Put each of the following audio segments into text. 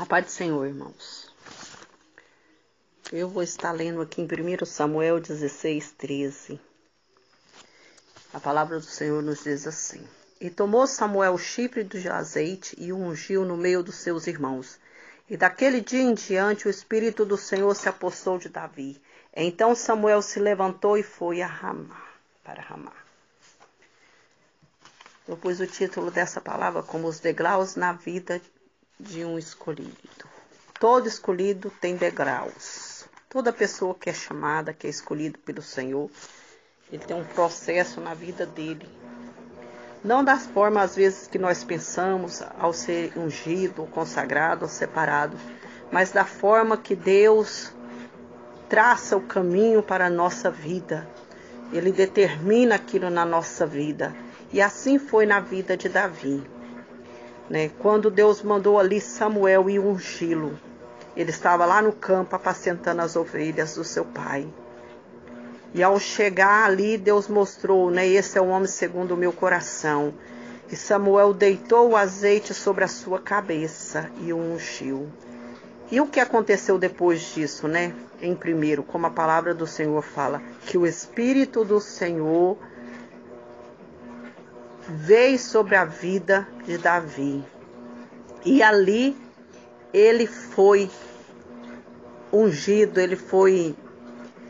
A paz do Senhor, irmãos. Eu vou estar lendo aqui em 1 Samuel 16:13. A palavra do Senhor nos diz assim: E tomou Samuel o chifre de azeite e o ungiu no meio dos seus irmãos. E daquele dia em diante o Espírito do Senhor se apossou de Davi. Então Samuel se levantou e foi para Ramá. Eu pus o título dessa palavra como os degraus na vida de um escolhido. Todo escolhido tem degraus. Toda pessoa que é chamada, que é escolhida pelo Senhor, ele tem um processo na vida dele. Não das formas, às vezes, que nós pensamos ao ser ungido, consagrado, separado, mas da forma que Deus traça o caminho para a nossa vida. Ele determina aquilo na nossa vida. E assim foi na vida de Davi. Quando Deus mandou ali Samuel ir ungí-lo, ele estava lá no campo apacentando as ovelhas do seu pai. E ao chegar ali, Deus mostrou, esse é um homem segundo o meu coração. E Samuel deitou o azeite sobre a sua cabeça e o ungiu. E o que aconteceu depois disso, Em primeiro, como a palavra do Senhor fala, que o Espírito do Senhor veio sobre a vida de Davi. E ali ele foi ungido, ele foi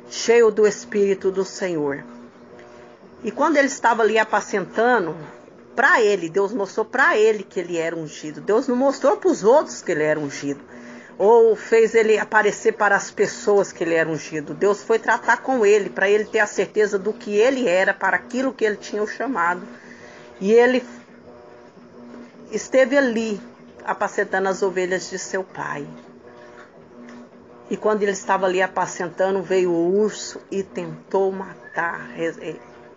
cheio do Espírito do Senhor. E quando ele estava ali apacentando, para ele, Deus mostrou para ele que ele era ungido. Deus não mostrou para os outros que ele era ungido. Ou fez ele aparecer para as pessoas que ele era ungido. Deus foi tratar com ele, para ele ter a certeza do que ele era, para aquilo que ele tinha o chamado. E ele esteve ali, apacentando as ovelhas de seu pai. E quando ele estava ali apacentando, veio o urso e tentou matar,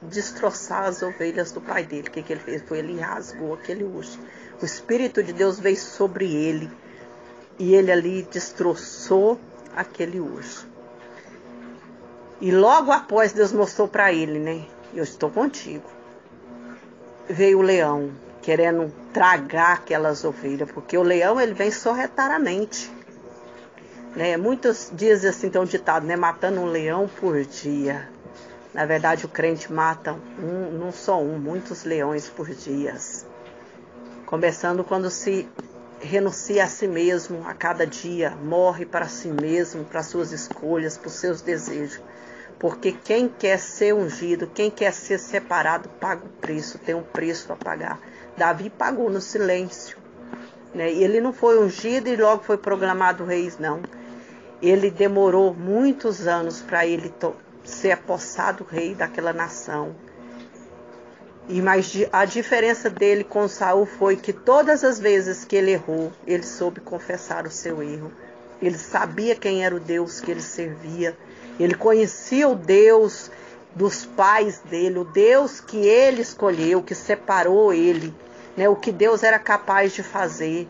destroçar as ovelhas do pai dele. O que ele fez? Ele rasgou aquele urso. O Espírito de Deus veio sobre ele. E ele ali destroçou aquele urso. E logo após Deus mostrou para ele, eu estou contigo. Veio o leão, querendo tragar aquelas ovelhas. Porque o leão, ele vem sorrateiramente. Muitos dizem assim, tem um ditado, matando um leão por dia. Na verdade, o crente mata não só muitos leões por dia. Começando quando se renuncia a si mesmo a cada dia, morre para si mesmo, para suas escolhas, para os seus desejos. Porque quem quer ser ungido, quem quer ser separado, paga o preço, tem um preço a pagar. Davi pagou no silêncio. E ele não foi ungido e logo foi proclamado rei, não. Ele demorou muitos anos para ele ser apossado rei daquela nação. Mas a diferença dele com Saul foi que todas as vezes que ele errou, ele soube confessar o seu erro. Ele sabia quem era o Deus que ele servia. Ele conhecia o Deus dos pais dele, o Deus que ele escolheu, que separou ele, o que Deus era capaz de fazer.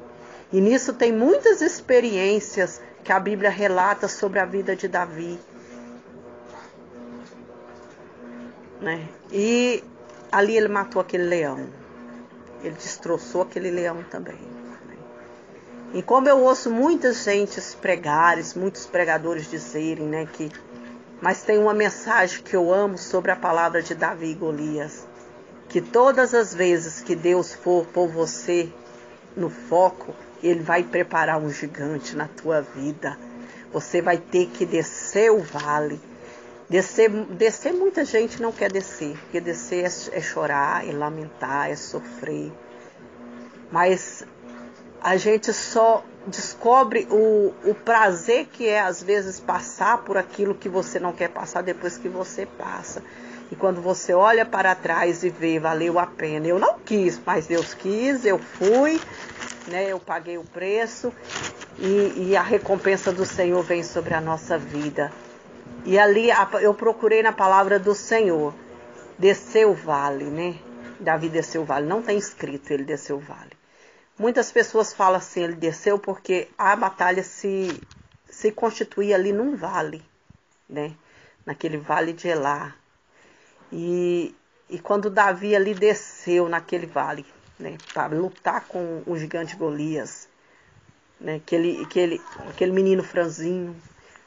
E nisso tem muitas experiências que a Bíblia relata sobre a vida de Davi. E ali ele matou aquele leão. Ele destroçou aquele leão também. E como eu ouço muitas gentes pregarem, muitos pregadores dizerem, mas tem uma mensagem que eu amo sobre a palavra de Davi e Golias. Que todas as vezes que Deus for pôr você no foco, Ele vai preparar um gigante na tua vida. Você vai ter que descer o vale. Descer muita gente não quer descer. Porque descer é chorar, é lamentar, é sofrer. Mas a gente só descobre o prazer que é, às vezes, passar por aquilo que você não quer passar depois que você passa. E quando você olha para trás e vê, valeu a pena. Eu não quis, mas Deus quis, eu fui, eu paguei o preço e a recompensa do Senhor vem sobre a nossa vida. E ali eu procurei na palavra do Senhor, desceu o vale, Davi desceu o vale, não tem escrito ele desceu o vale. Muitas pessoas falam assim, ele desceu porque a batalha se constituía ali num vale, naquele vale de Elá. E quando Davi ali desceu naquele vale, para lutar com o gigante Golias, né? Aquele menino franzinho,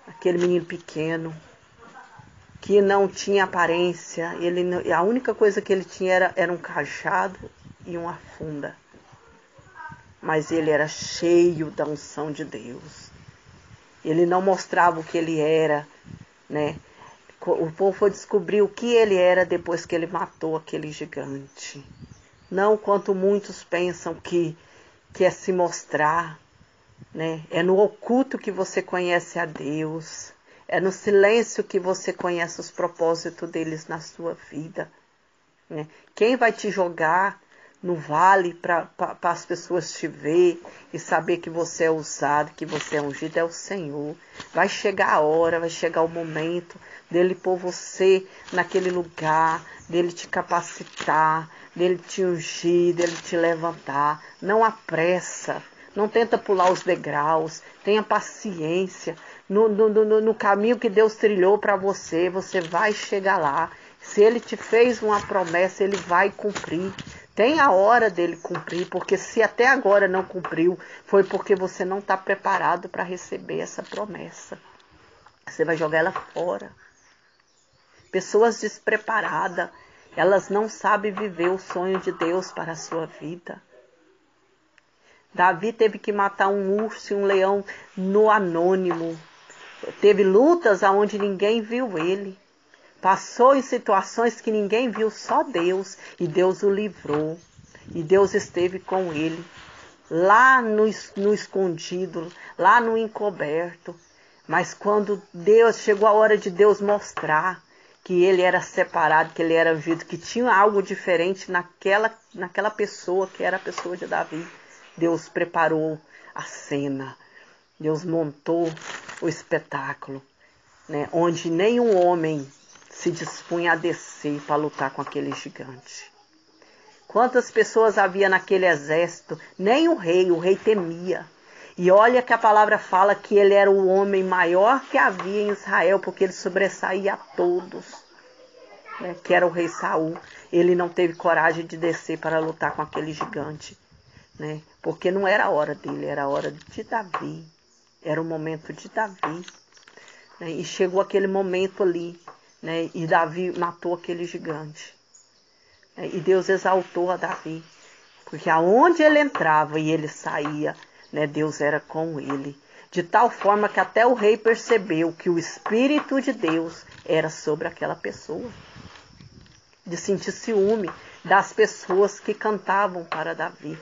aquele menino pequeno, que não tinha aparência. A única coisa que ele tinha era um cajado e uma funda. Mas ele era cheio da unção de Deus. Ele não mostrava o que ele era, né? O povo foi descobrir o que ele era depois que ele matou aquele gigante. Não quanto muitos pensam que é se mostrar, né? É no oculto que você conhece a Deus. É no silêncio que você conhece os propósitos deles na sua vida, né? Quem vai te jogar no vale para as pessoas te ver e saber que você é usado, que você é ungido, é o Senhor. Vai chegar a hora, vai chegar o momento dele pôr você naquele lugar, dele te capacitar, dele te ungir, dele te levantar. Não apressa, não tenta pular os degraus, tenha paciência. No caminho que Deus trilhou para você, você vai chegar lá. Se ele te fez uma promessa, ele vai cumprir. Tem a hora dele cumprir, porque se até agora não cumpriu, foi porque você não está preparado para receber essa promessa. Você vai jogar ela fora. Pessoas despreparadas, elas não sabem viver o sonho de Deus para a sua vida. Davi teve que matar um urso e um leão no anônimo. Teve lutas onde ninguém viu ele. Passou em situações que ninguém viu, só Deus. E Deus o livrou. E Deus esteve com ele. Lá no escondido, lá no encoberto. Mas quando chegou a hora de Deus mostrar que ele era separado, que ele era ungido, que tinha algo diferente naquela pessoa, que era a pessoa de Davi, Deus preparou a cena. Deus montou o espetáculo, né, onde nenhum homem se dispunha a descer para lutar com aquele gigante. Quantas pessoas havia naquele exército? Nem o rei temia. E olha que a palavra fala que ele era o homem maior que havia em Israel, porque ele sobressaía a todos, né, que era o rei Saul. Ele não teve coragem de descer para lutar com aquele gigante, né, porque não era a hora dele, era a hora de Davi. Era o momento de Davi. Né, e chegou aquele momento ali, né, e Davi matou aquele gigante. E Deus exaltou a Davi, porque aonde ele entrava e ele saía, né, Deus era com ele. De tal forma que até o rei percebeu que o Espírito de Deus era sobre aquela pessoa. De sentir ciúme das pessoas que cantavam para Davi.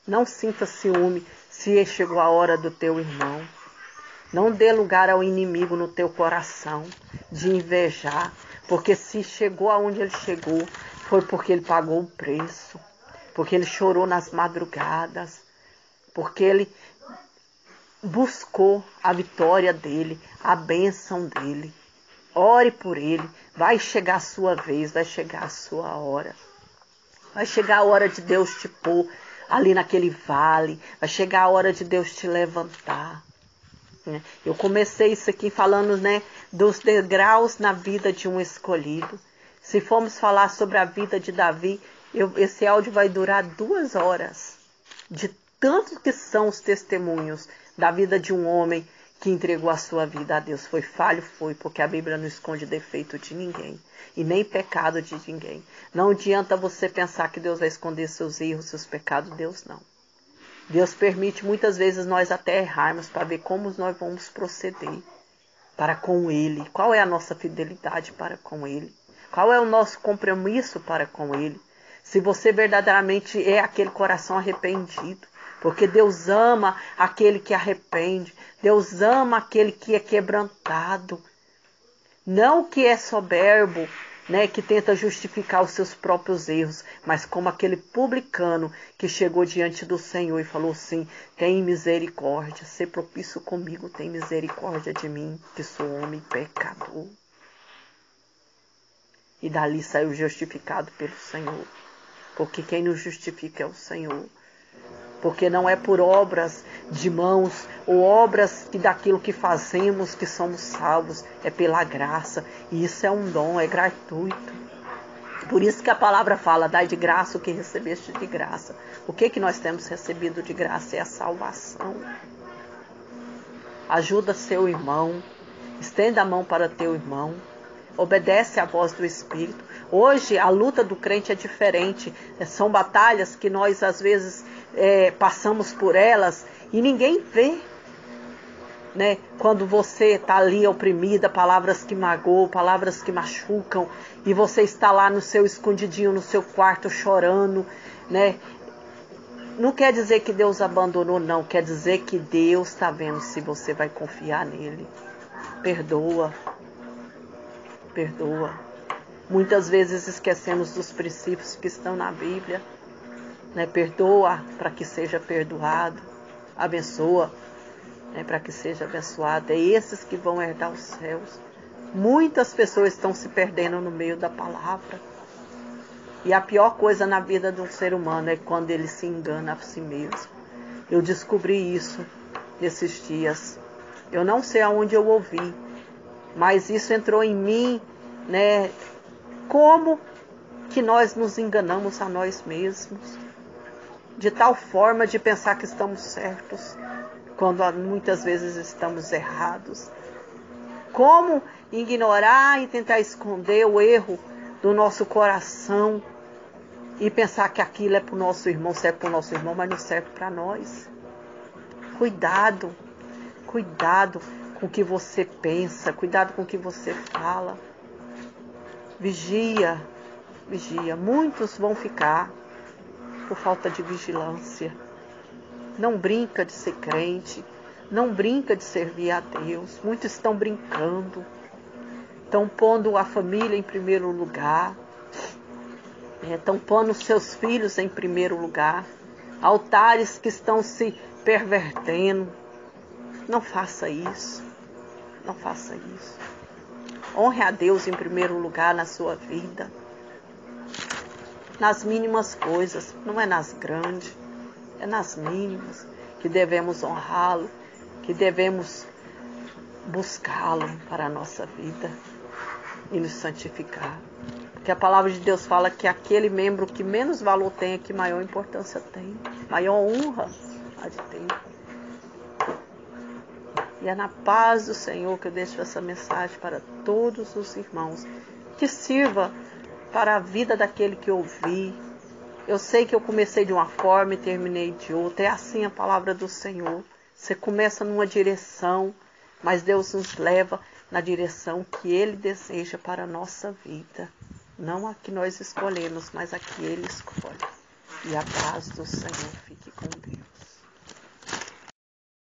Não sinta ciúme se chegou a hora do teu irmão. Não dê lugar ao inimigo no teu coração de invejar, porque se chegou aonde ele chegou, foi porque ele pagou o preço, porque ele chorou nas madrugadas, porque ele buscou a vitória dele, a bênção dele. Ore por ele, vai chegar a sua vez, vai chegar a sua hora. Vai chegar a hora de Deus te pôr ali naquele vale, vai chegar a hora de Deus te levantar. Eu comecei isso aqui falando, né, dos degraus na vida de um escolhido. Se formos falar sobre a vida de Davi, esse áudio vai durar 2 horas. De tanto que são os testemunhos da vida de um homem que entregou a sua vida a Deus. Foi falho? Foi, porque a Bíblia não esconde defeito de ninguém. E nem pecado de ninguém. Não adianta você pensar que Deus vai esconder seus erros, seus pecados. Deus não. Deus permite muitas vezes nós até errarmos para ver como nós vamos proceder para com Ele. Qual é a nossa fidelidade para com Ele? Qual é o nosso compromisso para com Ele? Se você verdadeiramente é aquele coração arrependido. Porque Deus ama aquele que arrepende. Deus ama aquele que é quebrantado. Não o que é soberbo, né, que tenta justificar os seus próprios erros, mas como aquele publicano que chegou diante do Senhor e falou assim: tem misericórdia, sê propício comigo, tem misericórdia de mim, que sou homem pecador. E dali saiu justificado pelo Senhor, porque quem nos justifica é o Senhor. Porque não é por obras de mãos ou obras daquilo que fazemos que somos salvos, é pela graça. E isso é um dom, é gratuito. Por isso que a palavra fala, dai de graça o que recebeste de graça. O que nós temos recebido de graça é a salvação. Ajuda seu irmão, estenda a mão para teu irmão, obedece à voz do Espírito. Hoje a luta do crente é diferente, são batalhas que nós às vezes passamos por elas e ninguém vê. Né? Quando você está ali oprimida, palavras que magoam, palavras que machucam, e você está lá no seu escondidinho, no seu quarto chorando, né? Não quer dizer que Deus abandonou, não. Quer dizer que Deus está vendo se você vai confiar nele. Perdoa. Perdoa. Muitas vezes esquecemos dos princípios que estão na Bíblia. Né? Perdoa para que seja perdoado. Abençoa. Para que seja abençoado. É esses que vão herdar os céus. Muitas pessoas estão se perdendo no meio da palavra. E a pior coisa na vida de um ser humano é quando ele se engana a si mesmo. Eu descobri isso nesses dias. Eu não sei aonde eu ouvi, mas isso entrou em mim, né? Como que nós nos enganamos a nós mesmos? De tal forma de pensar que estamos certos, quando muitas vezes estamos errados. Como ignorar e tentar esconder o erro do nosso coração e pensar que aquilo é para o nosso irmão, serve para o nosso irmão, mas não serve para nós. Cuidado, cuidado com o que você pensa, cuidado com o que você fala. Vigia, vigia. Muitos vão ficar por falta de vigilância. Não brinca de ser crente, não brinca de servir a Deus. Muitos estão brincando, estão pondo a família em primeiro lugar, estão pondo seus filhos em primeiro lugar, altares que estão se pervertendo. Não faça isso, não faça isso. Honre a Deus em primeiro lugar na sua vida, nas mínimas coisas, não é nas grandes. É nas mínimas que devemos honrá-lo, que devemos buscá-lo para a nossa vida e nos santificar. Porque a palavra de Deus fala que aquele membro que menos valor tem é que maior importância tem, maior honra há de ter. E é na paz do Senhor que eu deixo essa mensagem para todos os irmãos, que sirva para a vida daquele que ouvir. Eu sei que eu comecei de uma forma e terminei de outra. É assim a palavra do Senhor. Você começa numa direção, mas Deus nos leva na direção que Ele deseja para a nossa vida. Não a que nós escolhemos, mas a que Ele escolhe. E a paz do Senhor fique com Deus.